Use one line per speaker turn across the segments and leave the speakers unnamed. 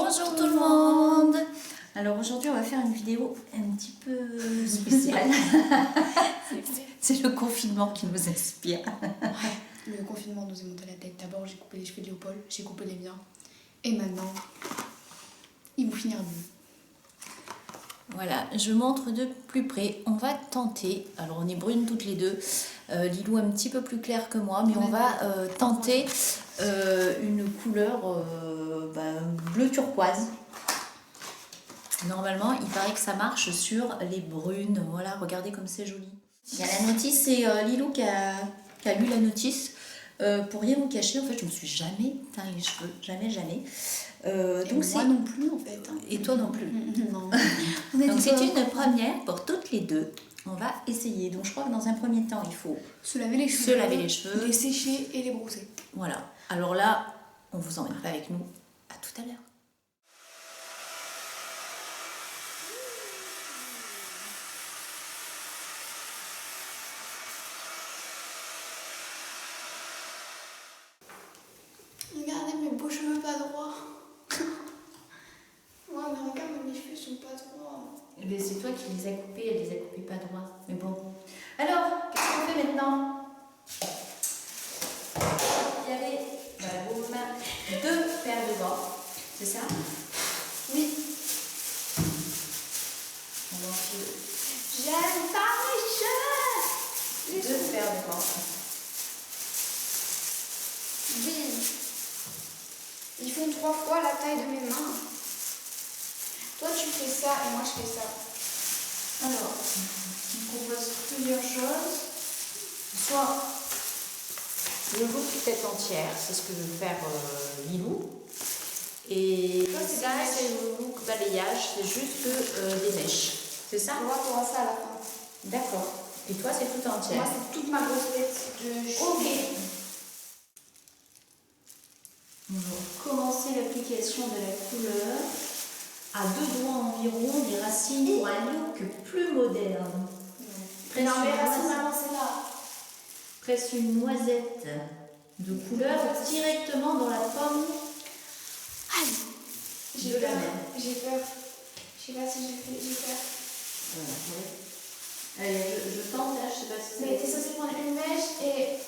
Bonjour tout le monde. Alors aujourd'hui on va faire une vidéo un petit peu spéciale. C'est le confinement qui nous inspire.
Le confinement nous est monté à la tête. D'abord j'ai coupé les cheveux de Léopold, j'ai coupé les miens. Et maintenant, ils vont finir nus.
Voilà, je montre de plus près. On va tenter, alors on est brunes toutes les deux, Lilou un petit peu plus clair que moi, mais on va tenter une couleur bleu turquoise. Normalement, il paraît que ça marche sur les brunes. Voilà, regardez comme c'est joli. Il y a la notice, c'est Lilou qui a lu la notice. Pour rien vous cacher, en fait, je me suis jamais teint les cheveux, jamais.
Donc moi non plus en fait.
Et toi non plus.
Non.
Donc c'est une première pour toutes les deux. On va essayer. Donc je crois que dans un premier temps, il faut
se laver les cheveux,
les
sécher et les brosser.
Voilà. Alors là, on vous emmène pas avec nous. À tout à l'heure.
Regardez mes beaux cheveux pas droits. Ouais, mais regarde, mes cheveux sont pas droits.
Eh bien, c'est toi qui les as coupés, elle les a coupés pas droit. Mais bon. Alors, qu'est-ce qu'on fait maintenant? Il y avait deux paires de gants, c'est ça?
Oui.
On enfile
J'aime pas mes cheveux.
deux paires de gants.
Oui. Ils font 3 fois la taille de mes mains. Toi, tu fais ça et moi, je fais ça.
Alors, on propose plusieurs choses. Soit le look tête entière, c'est ce que veut faire Lilou. Et ça, c'est le look balayage, c'est juste des mèches. C'est ça?
Moi, tu auras ça à la fin.
D'accord. Et toi, c'est tout entière?
Moi, c'est toute ma grosse tête de cheveux.
Ok. On va commencer l'application de la couleur à 2 doigts environ des racines pour un look plus moderne.
Non, mais racines, maman, c'est là.
Presse une noisette de couleur directement dans la pomme.
Aïe.
J'ai peur.
J'ai peur. Je sais pas si j'ai peur.
Voilà, allez, je tente là, je sais pas si c'est.
Mais t'es censé prendre une mèche et.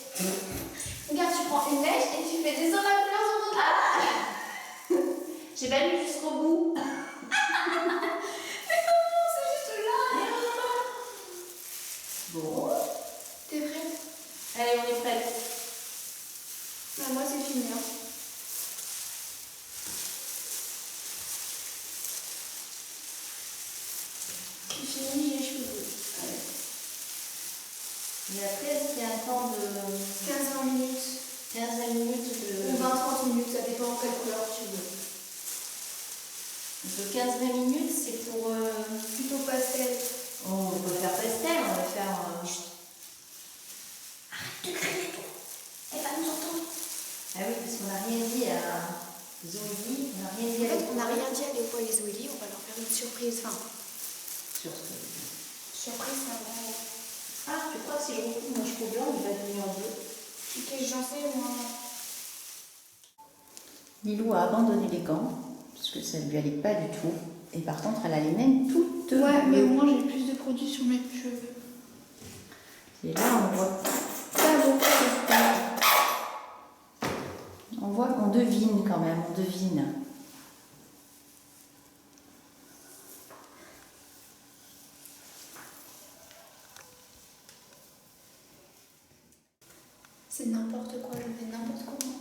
Regarde, tu prends une mèche et tu fais des ongles à couleur sur ton doigt.
J'ai pas lu jusqu'au bout.
Mais comment? C'est juste là.
Bon.
T'es prête?
Allez, on est prête.
Bah, moi, c'est fini. Hein. J'ai fini les cheveux. Allez.
Et après, est-ce qu'il y a un temps de
15-20 minutes.
15 minutes de.
Ou 20-30 minutes, ça dépend quelle couleur tu veux.
De 15-20 minutes, c'est pour.
Plutôt pastel.
Oh, on peut faire pastel, on va faire.
Arrête de crier, toi. Elle va nous entendre.
Ah oui, parce qu'on n'a rien dit à Zoé, on n'a rien dit
En
à
fait, on n'a rien dit à Léopold et Zoélie, on va leur faire une surprise. Enfin,
sur ce.
surprise, ça va.
Ah, tu crois que si je recoupe mon cheveu blanc, il va devenir bleu?
Qu'est-ce que j'en sais, moi?
Lilou a abandonné les gants, puisque ça ne lui allait pas du tout. Et par contre, elle a les mains toutes
Ouais, mais au
bleues.
moins j'ai plus de produits sur mes cheveux.
Et là, on voit
Pas beaucoup.
On voit qu'on devine quand même, on devine.
C'est n'importe quoi, je fais n'importe comment.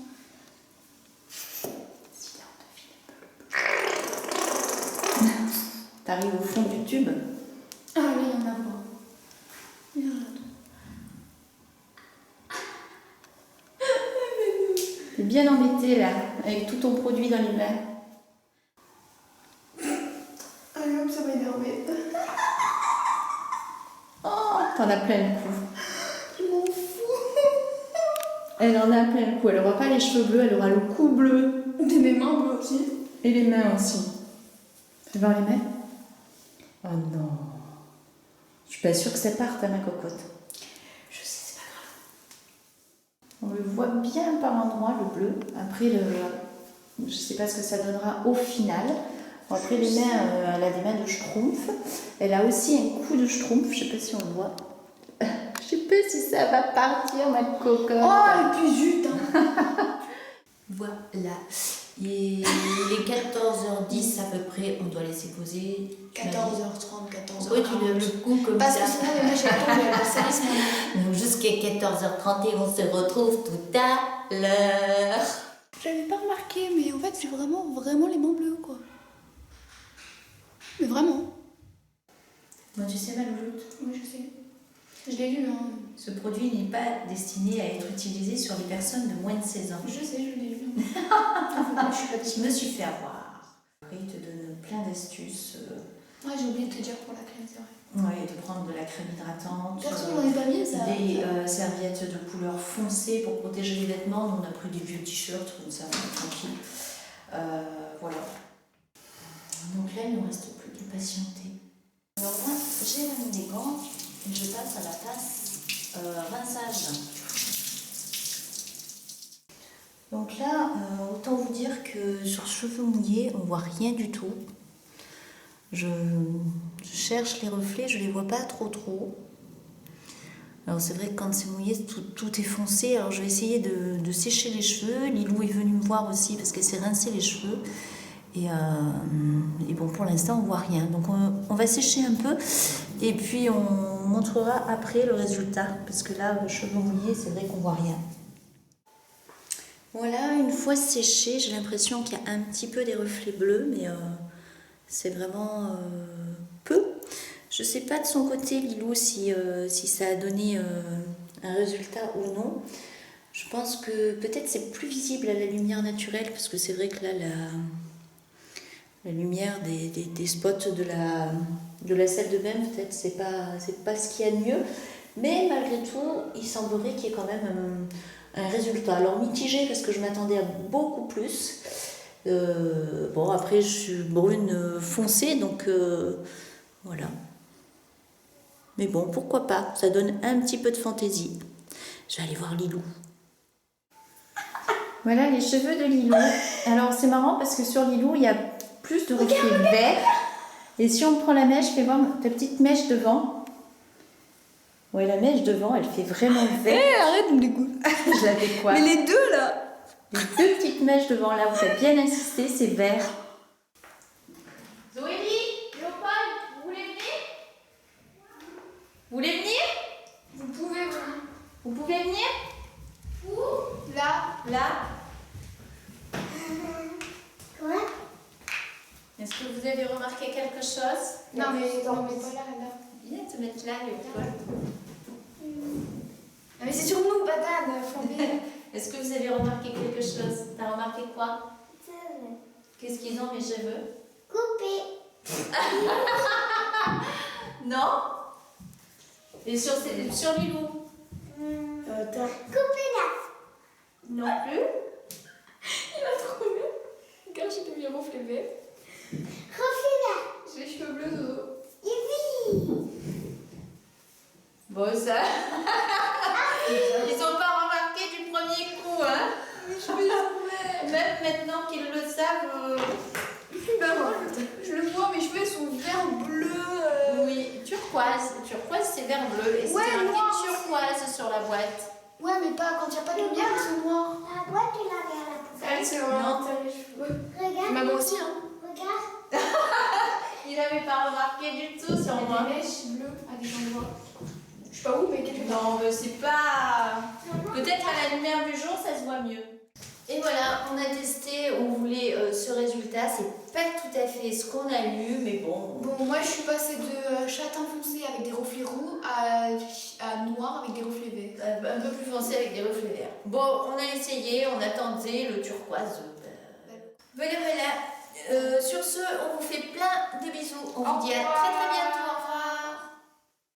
Si là, on devine. T'arrives au fond du tube.
Ah oui, il y en a pas. Il y en a d'autres.
T'es bien embêtée là, avec tout ton produit dans les mains.
Ah non, ça m'a énervé.
Oh, t'en as plein le cou.
Je m'en fous.
Elle en a plein le cou. Elle aura pas les cheveux bleus, elle aura le cou bleu.
Et mes mains bleues aussi.
Et les mains aussi. Fais voir les mains. Oh non. Je suis pas sûre que ça parte à ma cocotte.
Je sais, c'est pas grave.
On le voit bien par endroits, le bleu. Après,
Je ne sais pas ce que ça donnera au final. Bon, après les mains, elle a des mains de schtroumpf. Elle a aussi un coup de schtroumpf, je ne sais pas si on le voit. Je sais pas si ça va partir, ma cocotte.
Oh, et puis zut hein.
Voilà. Il est 14h10 à peu près, on doit laisser poser.
14h30, 14h40.
Oui, tu lèves le cou comme
Parce
ça.
que sinon, les mèches, elles tombent et elles salissent mon nez.
Donc jusqu'à 14h30 et on se retrouve tout à l'heure.
J'avais pas remarqué, mais en fait, j'ai vraiment les mains bleues, quoi. Mais vraiment.
Moi, tu sais, Malouloute,
Oui, je sais. Je l'ai lu, hein.
ce produit n'est pas destiné à être utilisé sur les personnes de moins de 16 ans.
Je sais, je l'ai lu. Enfin, je suis pas
Je me suis fait avoir. Après, il te donne plein d'astuces.
Ouais, j'ai oublié de te dire pour la crème, c'est vrai.
Ouais, de prendre de la crème hydratante.
De toute façon, on est pas mis, ça.
Des serviettes de couleur foncée pour protéger les vêtements. Nous, on a pris des vieux t-shirts, comme ça, on est tranquille. Voilà. Donc là, il ne nous reste plus qu'à patienter. Alors moi, j'ai mis des gants et je passe à la tasse rinçage. Donc là, autant vous dire que sur cheveux mouillés, on voit rien du tout. Je cherche les reflets, je les vois pas trop. Alors c'est vrai que quand c'est mouillé, tout est foncé. Alors je vais essayer de sécher les cheveux. Lilou est venue me voir aussi parce qu'elle s'est rincé les cheveux. Et bon, pour l'instant, on voit rien. Donc on va sécher un peu et puis on montrera après le résultat. Parce que là, le cheveu mouillé, c'est vrai qu'on voit rien. Voilà, une fois séché, j'ai l'impression qu'il y a un petit peu des reflets bleus, mais c'est vraiment peu. Je sais pas de son côté, Lilou, si ça a donné un résultat ou non. Je pense que peut-être c'est plus visible à la lumière naturelle, parce que c'est vrai que là, la lumière des spots de la salle de bain, peut-être c'est pas ce qu'il y a de mieux. Mais malgré tout, il semblerait qu'il y ait quand même un résultat. Alors mitigé, parce que je m'attendais à beaucoup plus. Bon, après, je suis brune foncée, donc voilà. Mais bon, pourquoi pas, ça donne un petit peu de fantaisie. Je vais aller voir Lilou.
Voilà les cheveux de Lilou. Alors c'est marrant parce que sur Lilou, il y a plus de reflets verts. Et si on prend la mèche, fais voir ta petite mèche devant. Ouais, la mèche devant, elle fait vraiment vert.
Arrête de me dégoûter.
Je l'avais quoi?
Mais les deux, là.
Les deux petites mèches devant là, vous avez bien insisté, c'est vert.
Zoélie, Léopold, vous voulez venir? Vous voulez venir?
Vous pouvez,
Vous pouvez venir?
Où? Là.
Là. Est-ce que vous avez remarqué quelque chose?
Non, mais pas là.
Viens te mettre là, Léopold.
Ah, mais c'est sur nous, patate, flambée.
Est-ce que vous avez remarqué quelque chose? T'as remarqué quoi? Qu'est-ce qu'ils ont, mes cheveux?
Coupé.
Non? Et sur Lilou?
Coupé là.
Non plus?
Il a trop bien. Regarde, j'ai mis un reflet vert.
Refais là.
J'ai les cheveux bleus, Zozo.
Yippee.
Bon, ça. Ils n'ont pas remarqué du premier coup, hein? Même maintenant qu'ils le savent.
Bah, moi, je le vois, mes cheveux sont vert, bleu.
Oui, turquoise. Turquoise, c'est vert bleu. Et
Ouais,
c'est marqué
noir aussi.
turquoise sur la boîte.
Ouais, mais pas quand il n'y a pas de lumière, ils sont noirs.
La boîte, tu la mets à la poubelle.
Elle, c'est
Non.
les cheveux.
Regarde.
Maman aussi, hein.
Regarde.
Il n'avait pas remarqué du tout sur
Il y a
moi.
des mèches bleues à des endroits. Je sais pas où, mais quelque part.
Non, mais c'est pas. Peut-être à la lumière du jour, ça se voit mieux. Et voilà, on a testé, on voulait ce résultat. C'est pas tout à fait ce qu'on a eu, mais bon.
Bon, moi, je suis passée de châtain foncé avec des reflets roux à noir avec des reflets verts.
Un peu plus foncé avec des reflets verts. Bon, on a essayé, on a tenté le turquoise. Voilà. Sur ce, on vous fait plein de bisous. On vous dit à très bientôt.